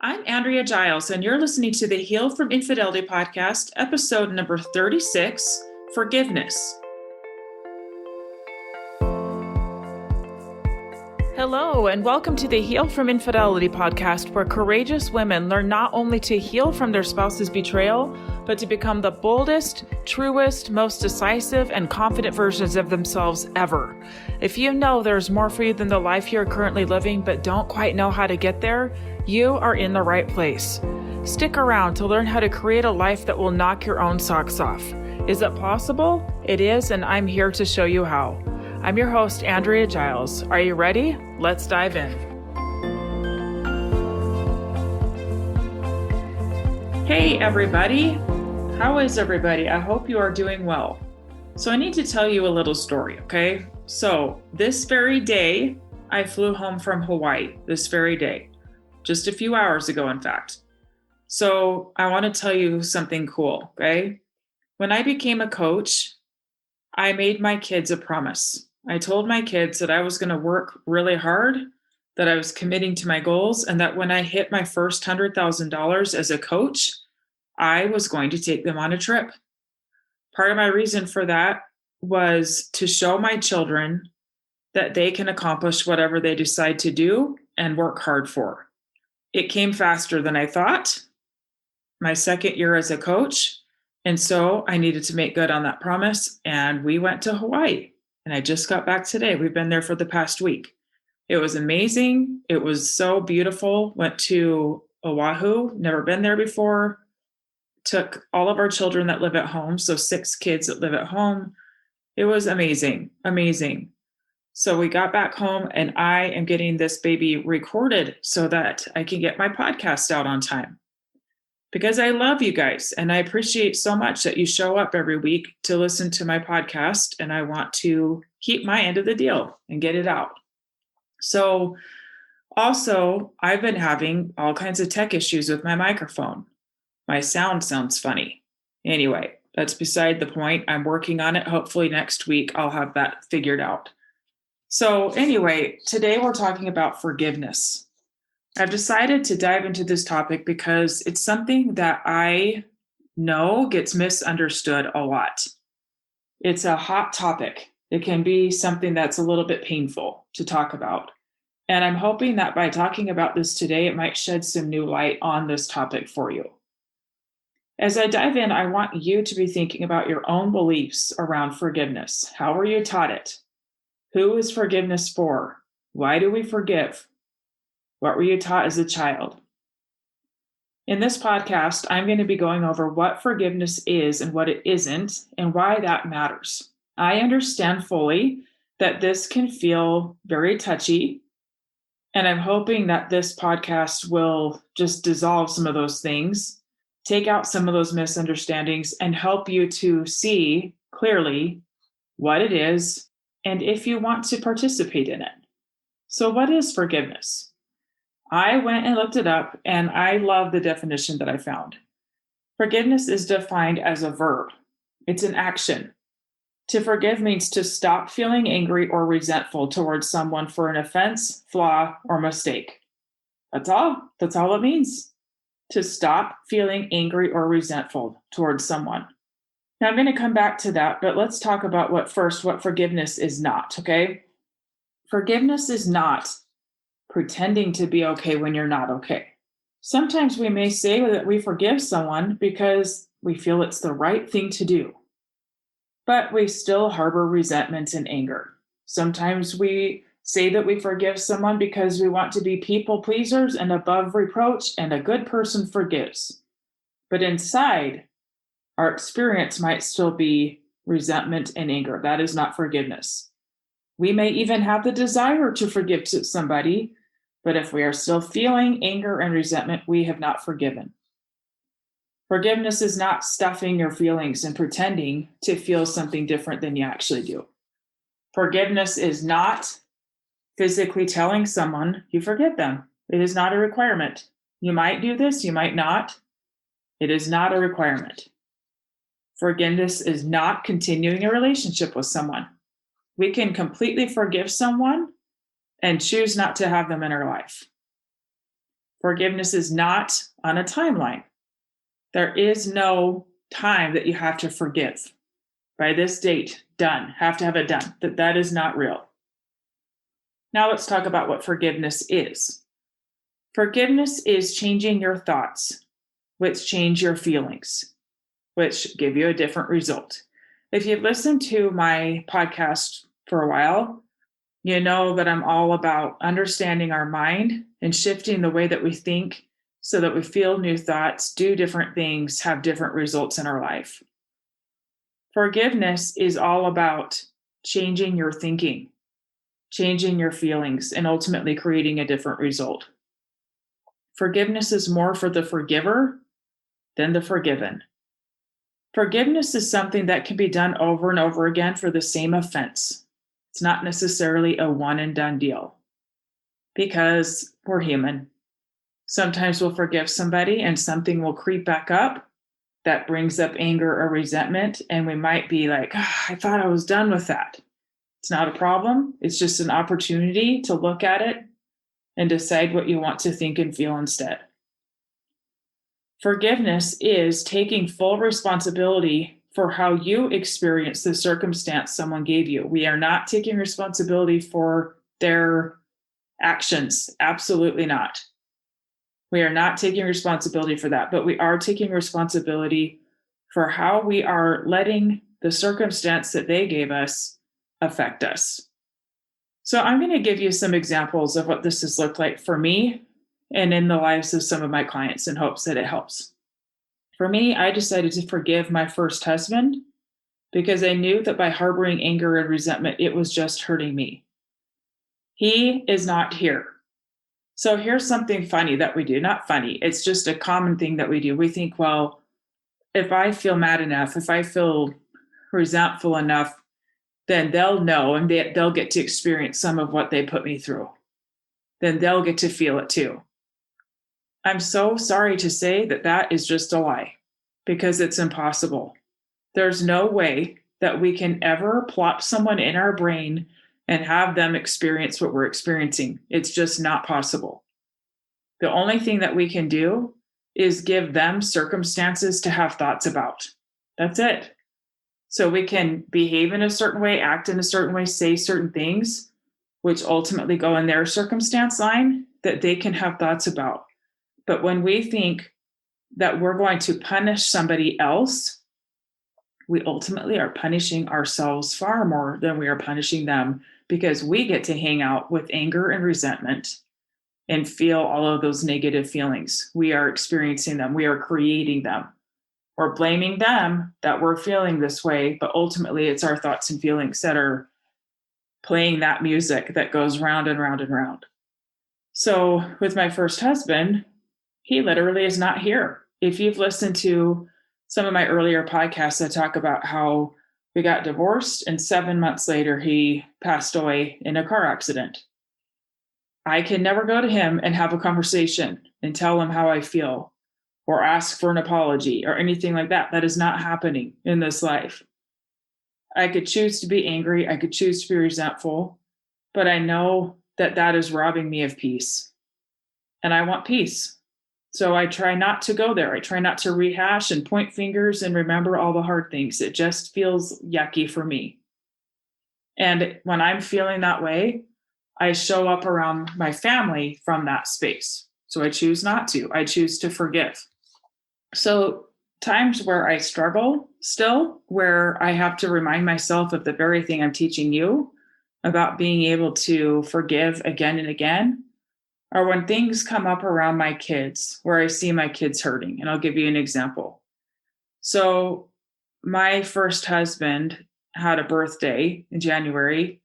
I'm Andrea Giles, and you're listening to the Heal from Infidelity podcast, episode number 36, Forgiveness. Hello, and welcome to the Heal from Infidelity podcast, where courageous women learn not only to heal from their spouse's betrayal, but to become the boldest, truest, most decisive, and confident versions of themselves ever. If you know there's more for you than the life you're currently living, but don't quite know how to get there, you are in the right place. Stick around to learn how to create a life that will knock your own socks off. Is it possible? It is, and I'm here to show you how. I'm your host, Andrea Giles. Are you ready? Let's dive in. Hey, everybody. How is everybody? I hope you are doing well. So I need to tell you a little story, okay? So this very day, I flew home from Hawaii, this very day. Just a few hours ago, in fact. So I want to tell you something cool, okay? When I became a coach, I made my kids a promise. I told my kids that I was going to work really hard, that I was committing to my goals, and that when I hit my first $100,000 as a coach, I was going to take them on a trip. Part of my reason for that was to show my children that they can accomplish whatever they decide to do and work hard for. It came faster than I thought, my second year as a coach. And so I needed to make good on that promise. And we went to Hawaii. And I just got back today. We've been there for the past week. It was amazing. It was so beautiful. Went to Oahu, never been there before. Took all of our children that live at home. So 6 kids that live at home. It was amazing, amazing. So we got back home and I am getting this baby recorded so that I can get my podcast out on time. Because I love you guys and I appreciate so much that you show up every week to listen to my podcast, and I want to keep my end of the deal and get it out. So also, I've been having all kinds of tech issues with my microphone. My sound sounds funny. Anyway, that's beside the point. I'm working on it. Hopefully next week I'll have that figured out. So anyway, today we're talking about forgiveness. I've decided to dive into this topic because it's something that I know gets misunderstood a lot. It's a hot topic. It can be something that's a little bit painful to talk about. And I'm hoping that by talking about this today, it might shed some new light on this topic for you. As I dive in, I want you to be thinking about your own beliefs around forgiveness. How were you taught it? Who is forgiveness for? Why do we forgive? What were you taught as a child? In this podcast, I'm going to be going over what forgiveness is and what it isn't, and why that matters. I understand fully that this can feel very touchy, and I'm hoping that this podcast will just dissolve some of those things, take out some of those misunderstandings, and help you to see clearly what it is and if you want to participate in it. So what is forgiveness? I went and looked it up, and I love the definition that I found. Forgiveness is defined as a verb. It's an action. To forgive means to stop feeling angry or resentful towards someone for an offense, flaw, or mistake. That's all. That's all it means. To stop feeling angry or resentful towards someone. Now I'm going to come back to that, but let's talk about what forgiveness is not, okay? Forgiveness is not pretending to be okay when you're not okay. Sometimes we may say that we forgive someone because we feel it's the right thing to do, but we still harbor resentment and anger. Sometimes we say that we forgive someone because we want to be people pleasers and above reproach, and a good person forgives. But inside, our experience might still be resentment and anger. That is not forgiveness. We may even have the desire to forgive somebody, but if we are still feeling anger and resentment, we have not forgiven. Forgiveness is not stuffing your feelings and pretending to feel something different than you actually do. Forgiveness is not physically telling someone you forgive them. It is not a requirement. You might do this, you might not. It is not a requirement. Forgiveness is not continuing a relationship with someone. We can completely forgive someone and choose not to have them in our life. Forgiveness is not on a timeline. There is no time that you have to forgive. By this date, done, have to have it done. That is not real. Now let's talk about what forgiveness is. Forgiveness is changing your thoughts, which change your feelings, which give you a different result. If you've listened to my podcast for a while, you know that I'm all about understanding our mind and shifting the way that we think so that we feel new thoughts, do different things, have different results in our life. Forgiveness is all about changing your thinking, changing your feelings, and ultimately creating a different result. Forgiveness is more for the forgiver than the forgiven. Forgiveness is something that can be done over and over again for the same offense. It's not necessarily a one and done deal because we're human. Sometimes we'll forgive somebody and something will creep back up that brings up anger or resentment. And we might be like, I thought I was done with that. It's not a problem. It's just an opportunity to look at it and decide what you want to think and feel instead. Forgiveness is taking full responsibility for how you experience the circumstance someone gave you. We are not taking responsibility for their actions. Absolutely not. We are not taking responsibility for that, but we are taking responsibility for how we are letting the circumstance that they gave us affect us. So I'm going to give you some examples of what this has looked like for me and in the lives of some of my clients in hopes that it helps. For me, I decided to forgive my first husband because I knew that by harboring anger and resentment, it was just hurting me. He is not here. So here's something funny that we do. Not funny. It's just a common thing that we do. We think, well, if I feel mad enough, if I feel resentful enough, then they'll know and they'll get to experience some of what they put me through. Then they'll get to feel it too. I'm so sorry to say that that is just a lie because it's impossible. There's no way that we can ever plop someone in our brain and have them experience what we're experiencing. It's just not possible. The only thing that we can do is give them circumstances to have thoughts about. That's it. So we can behave in a certain way, act in a certain way, say certain things, which ultimately go in their circumstance line that they can have thoughts about. But when we think that we're going to punish somebody else, we ultimately are punishing ourselves far more than we are punishing them because we get to hang out with anger and resentment and feel all of those negative feelings. We are experiencing them. We are creating them. We're blaming them that we're feeling this way, but ultimately it's our thoughts and feelings that are playing that music that goes round and round and round. So with my first husband, he literally is not here. If you've listened to some of my earlier podcasts, I talk about how we got divorced and 7 months later, he passed away in a car accident. I can never go to him and have a conversation and tell him how I feel or ask for an apology or anything like that. That is not happening in this life. I could choose to be angry. I could choose to be resentful, but I know that that is robbing me of peace. And I want peace. So I try not to go there. I try not to rehash and point fingers and remember all the hard things. It just feels yucky for me. And when I'm feeling that way, I show up around my family from that space. So I choose not to. I choose to forgive. So times where I struggle still, where I have to remind myself of the very thing I'm teaching you about being able to forgive again and again, or when things come up around my kids, where I see my kids hurting. And I'll give you an example. So my first husband had a birthday in January,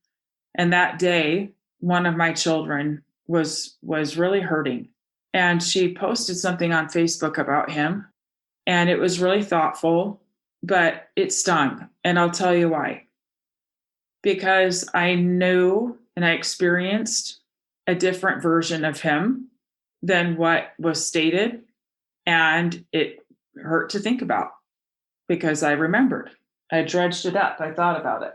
and that day, one of my children was really hurting. And she posted something on Facebook about him, and it was really thoughtful, but it stung. And I'll tell you why. Because I knew and I experienced a different version of him than what was stated. And it hurt to think about because I remembered. I dredged it up. I thought about it.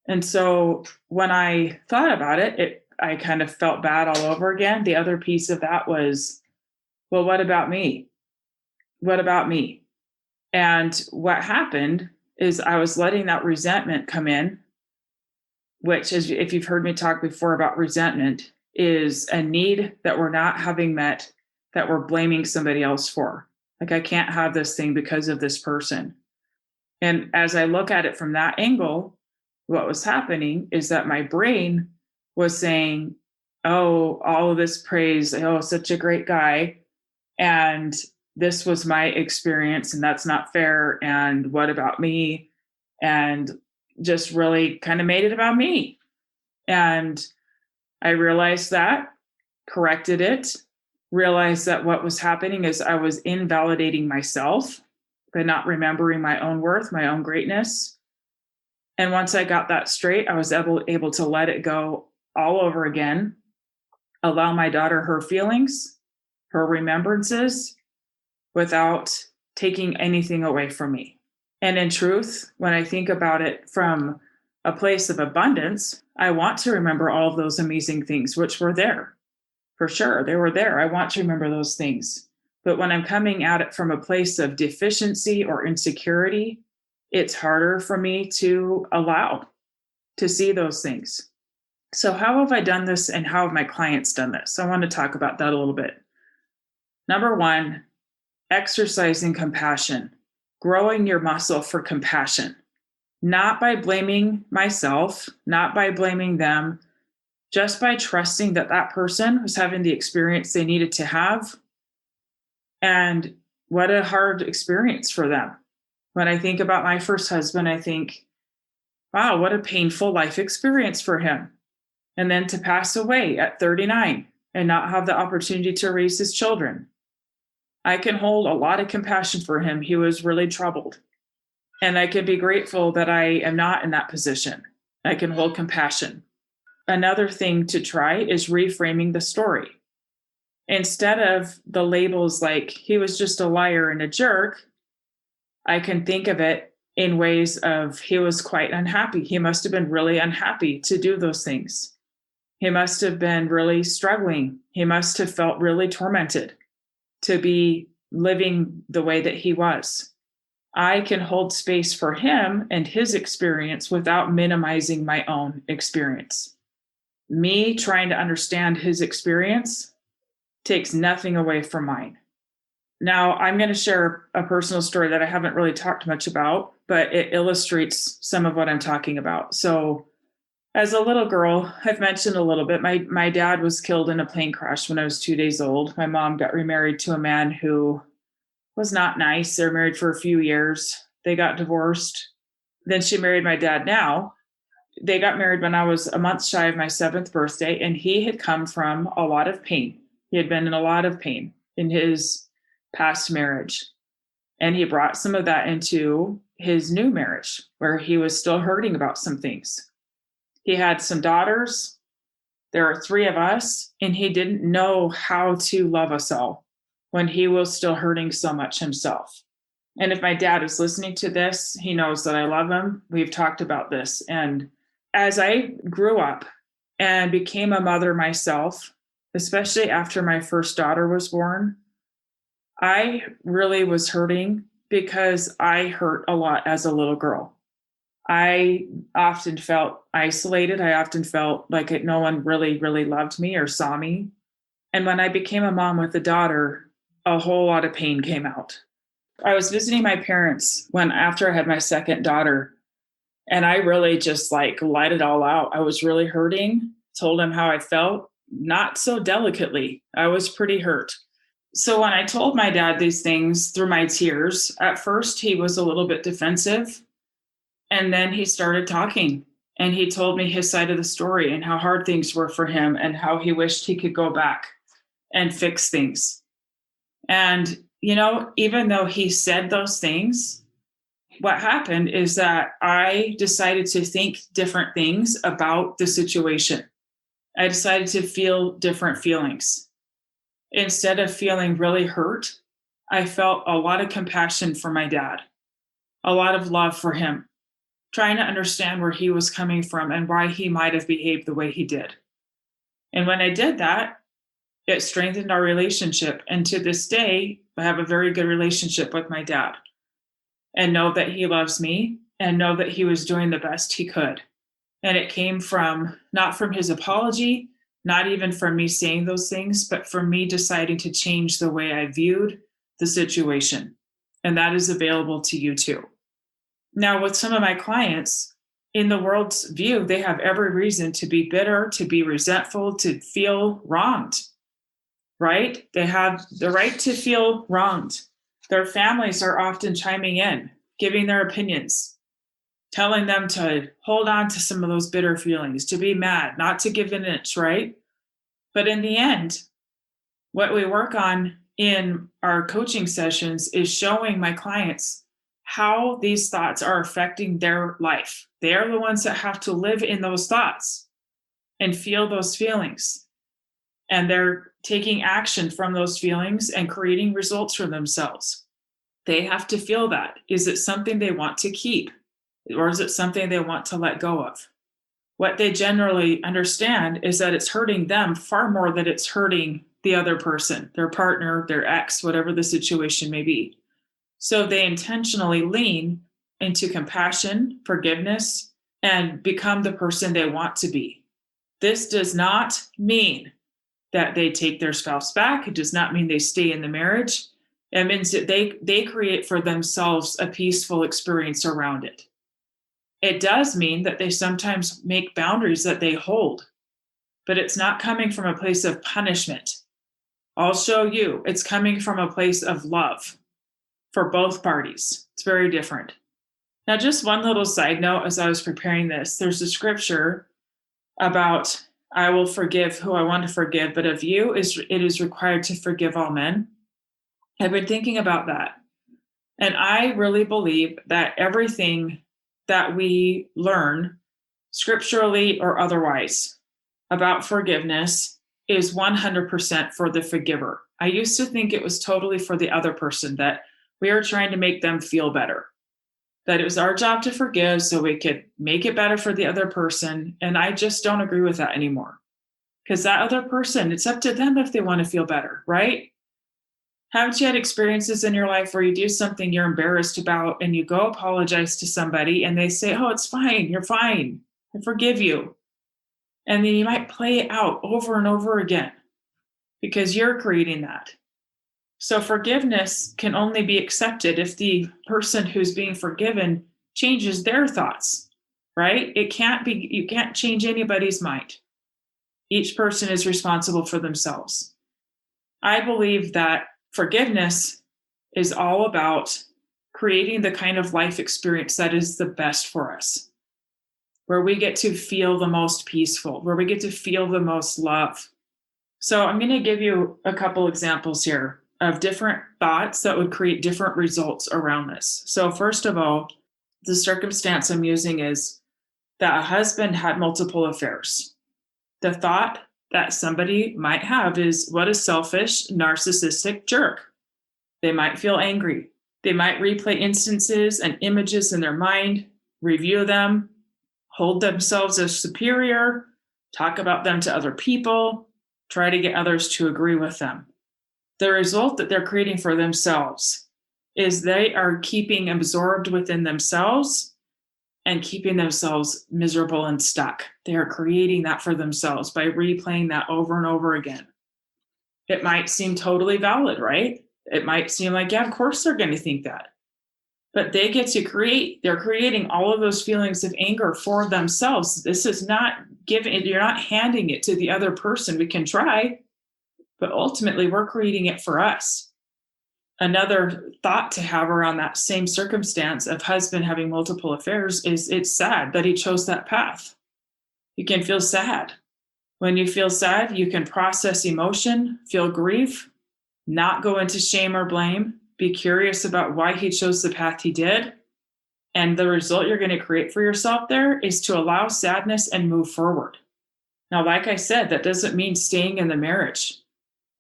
And so when I thought about it, I kind of felt bad all over again. The other piece of that was Well, what about me? What about me? And what happened is I was letting that resentment come in, which is, if you've heard me talk before about resentment, is a need that we're not having met that we're blaming somebody else for. Like, I can't have this thing because of this person. And as I look at it from that angle, what was happening is that my brain was saying, oh, all of this praise, oh, such a great guy. And this was my experience, and that's not fair. And what about me? And just really kind of made it about me. And I realized that, corrected it, realized that what was happening is I was invalidating myself by not remembering my own worth, my own greatness. And once I got that straight, I was able to let it go all over again, allow my daughter her feelings, her remembrances, without taking anything away from me. And in truth, when I think about it from a place of abundance, I want to remember all of those amazing things, which were there. For sure, they were there. I want to remember those things. But when I'm coming at it from a place of deficiency or insecurity, it's harder for me to allow to see those things. So, how have I done this, and how have my clients done this? I want to talk about that a little bit. Number one, exercising compassion, growing your muscle for compassion, not by blaming myself, not by blaming them, just by trusting that that person was having the experience they needed to have. And what a hard experience for them. When I think about my first husband, I think, wow, what a painful life experience for him. And then to pass away at 39 and not have the opportunity to raise his children. I can hold a lot of compassion for him. He was really troubled. And I can be grateful that I am not in that position. I can hold compassion. Another thing to try is reframing the story. Instead of the labels like he was just a liar and a jerk, I can think of it in ways of he was quite unhappy. He must have been really unhappy to do those things. He must have been really struggling. He must have felt really tormented to be living the way that he was. I can hold space for him and his experience without minimizing my own experience. Me trying to understand his experience takes nothing away from mine. Now, I'm going to share a personal story that I haven't really talked much about, but it illustrates some of what I'm talking about. So, as a little girl, I've mentioned a little bit, my dad was killed in a plane crash when I was 2 days old. My mom got remarried to a man who was not nice. They were married for a few years. They got divorced. Then she married my dad now. They got married when I was a month shy of my 7th birthday, and he had come from a lot of pain. He had been in a lot of pain in his past marriage. And he brought some of that into his new marriage, where he was still hurting about some things. He had some daughters. There are 3 of us, and he didn't know how to love us all when he was still hurting so much himself. And if my dad is listening to this, he knows that I love him. We've talked about this. And as I grew up and became a mother myself, especially after my first daughter was born, I really was hurting because I hurt a lot as a little girl. I often felt isolated. I often felt like no one really, really loved me or saw me. And when I became a mom with a daughter, a whole lot of pain came out. I was visiting my parents after I had my second daughter, and I really just let it all out. I was really hurting, told him how I felt, not so delicately. I was pretty hurt. So when I told my dad these things through my tears, at first he was a little bit defensive. And then he started talking, and he told me his side of the story and how hard things were for him and how he wished he could go back and fix things. And, even though he said those things, what happened is that I decided to think different things about the situation. I decided to feel different feelings. Instead of feeling really hurt, I felt a lot of compassion for my dad, a lot of love for him, trying to understand where he was coming from and why he might have behaved the way he did. And when I did that, It strengthened our relationship. And to this day, I have a very good relationship with my dad and know that he loves me and know that he was doing the best he could. And it came from not from his apology, not even from me saying those things, but from me deciding to change the way I viewed the situation. And that is available to you too. Now, with some of my clients, in the world's view, they have every reason to be bitter, to be resentful, to feel wronged, right? They have the right to feel wronged. Their families are often chiming in, giving their opinions, telling them to hold on to some of those bitter feelings, to be mad, not to give an inch, right? But in the end, what we work on in our coaching sessions is showing my clients how these thoughts are affecting their life. They are the ones that have to live in those thoughts and feel those feelings. And they're taking action from those feelings and creating results for themselves. They have to feel that. Is it something they want to keep? Or is it something they want to let go of? What they generally understand is that it's hurting them far more than it's hurting the other person, their partner, their ex, whatever the situation may be. So they intentionally lean into compassion, forgiveness, and become the person they want to be. This does not mean that they take their spouse back. It does not mean they stay in the marriage. It means that they create for themselves a peaceful experience around it. It does mean that they sometimes make boundaries that they hold, but it's not coming from a place of punishment. I'll show you. It's coming from a place of love for both parties. It's very different. Now, just one little side note as I was preparing this, there's a scripture about I will forgive who I want to forgive, but of you it is required to forgive all men. I've been thinking about that. And I really believe that everything that we learn, scripturally or otherwise, about forgiveness is 100% for the forgiver. I used to think it was totally for the other person, that we are trying to make them feel better, that it was our job to forgive so we could make it better for the other person. And I just don't agree with that anymore. Because that other person, it's up to them if they want to feel better, right? Haven't you had experiences in your life where you do something you're embarrassed about and you go apologize to somebody and they say, oh, it's fine, you're fine, I forgive you. And then you might play it out over and over again because you're creating that. So forgiveness can only be accepted if the person who's being forgiven changes their thoughts, right? You can't change anybody's mind. Each person is responsible for themselves. I believe that forgiveness is all about creating the kind of life experience that is the best for us, where we get to feel the most peaceful, where we get to feel the most love. So I'm going to give you a couple examples here of different thoughts that would create different results around this. So first of all, the circumstance I'm using is that a husband had multiple affairs. The thought that somebody might have is, what a selfish, narcissistic jerk. They might feel angry. They might replay instances and images in their mind, review them, hold themselves as superior, talk about them to other people, try to get others to agree with them. The result that they're creating for themselves is they are keeping absorbed within themselves and keeping themselves miserable and stuck. They are creating that for themselves by replaying that over and over again. It might seem totally valid, right? It might seem like, yeah, of course they're going to think that. But they get to they're creating all of those feelings of anger for themselves. This is not you're not handing it to the other person. We can try, but ultimately we're creating it for us. Another thought to have around that same circumstance of husband having multiple affairs is it's sad that he chose that path. You can feel sad. When you feel sad, you can process emotion, feel grief, not go into shame or blame, be curious about why he chose the path he did. And the result you're going to create for yourself there is to allow sadness and move forward. Now, like I said, that doesn't mean staying in the marriage.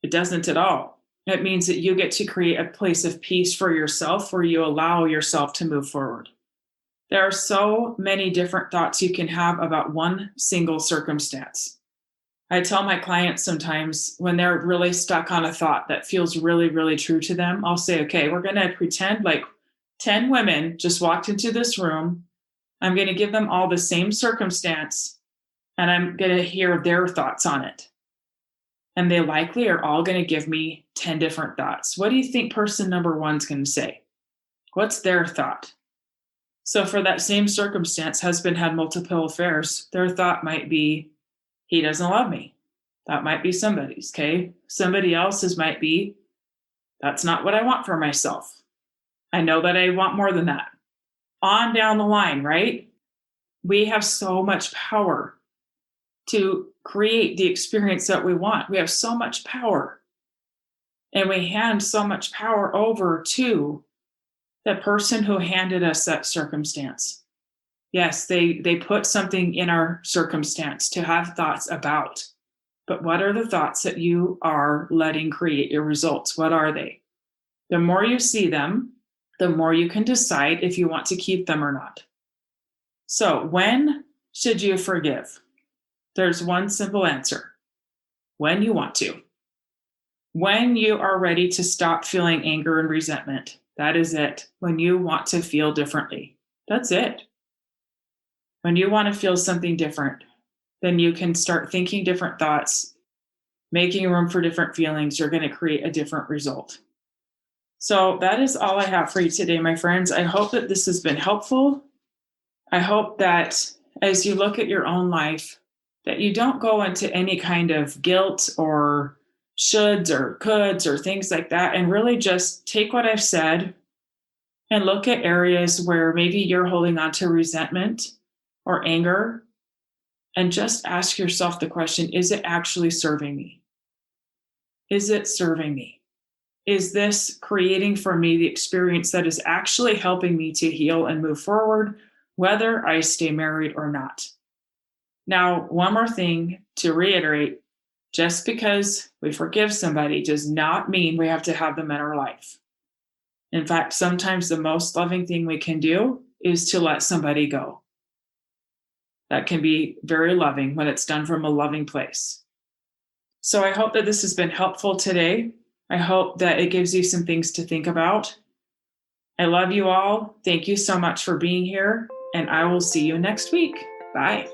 It doesn't at all. It means that you get to create a place of peace for yourself where you allow yourself to move forward. There are so many different thoughts you can have about one single circumstance. I tell my clients sometimes when they're really stuck on a thought that feels really, really true to them, I'll say, okay, we're going to pretend like 10 women just walked into this room. I'm going to give them all the same circumstance and I'm going to hear their thoughts on it. And they likely are all going to give me 10 different thoughts. What do you think person number one's going to say? What's their thought? So for that same circumstance, husband had multiple affairs. Their thought might be, he doesn't love me. That might be somebody's, okay? Somebody else's might be, that's not what I want for myself. I know that I want more than that. On down the line, right? We have so much power to create the experience that we want. We have so much power. And we hand so much power over to the person who handed us that circumstance. Yes, they put something in our circumstance to have thoughts about. But what are the thoughts that you are letting create your results? What are they? The more you see them, the more you can decide if you want to keep them or not. So when should you forgive? There's one simple answer. When you want to. When you are ready to stop feeling anger and resentment. That is it. When you want to feel differently. That's it. When you want to feel something different, then you can start thinking different thoughts, making room for different feelings. You're going to create a different result. So that is all I have for you today, my friends. I hope that this has been helpful. I hope that as you look at your own life, that you don't go into any kind of guilt or shoulds or coulds or things like that, and really just take what I've said and look at areas where maybe you're holding on to resentment or anger, and just ask yourself the question, is it actually serving me? Is it serving me? Is this creating for me the experience that is actually helping me to heal and move forward, whether I stay married or not? Now, one more thing to reiterate, just because we forgive somebody does not mean we have to have them in our life. In fact, sometimes the most loving thing we can do is to let somebody go. That can be very loving when it's done from a loving place. So I hope that this has been helpful today. I hope that it gives you some things to think about. I love you all. Thank you so much for being here, and I will see you next week. Bye.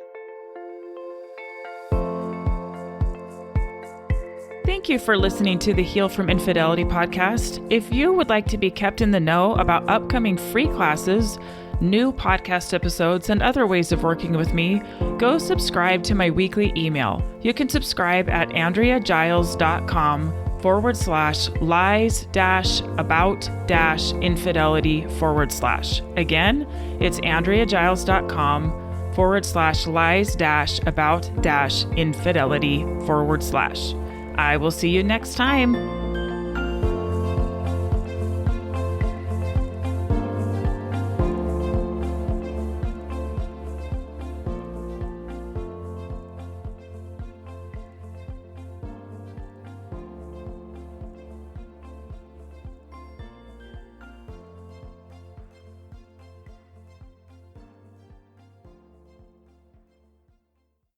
Thank you for listening to the Heal from Infidelity podcast. If you would like to be kept in the know about upcoming free classes, new podcast episodes, and other ways of working with me, go subscribe to my weekly email. You can subscribe at andreagiles.com/lies-about-infidelity/. Again, it's andreagiles.com/lies-about-infidelity/. I will see you next time.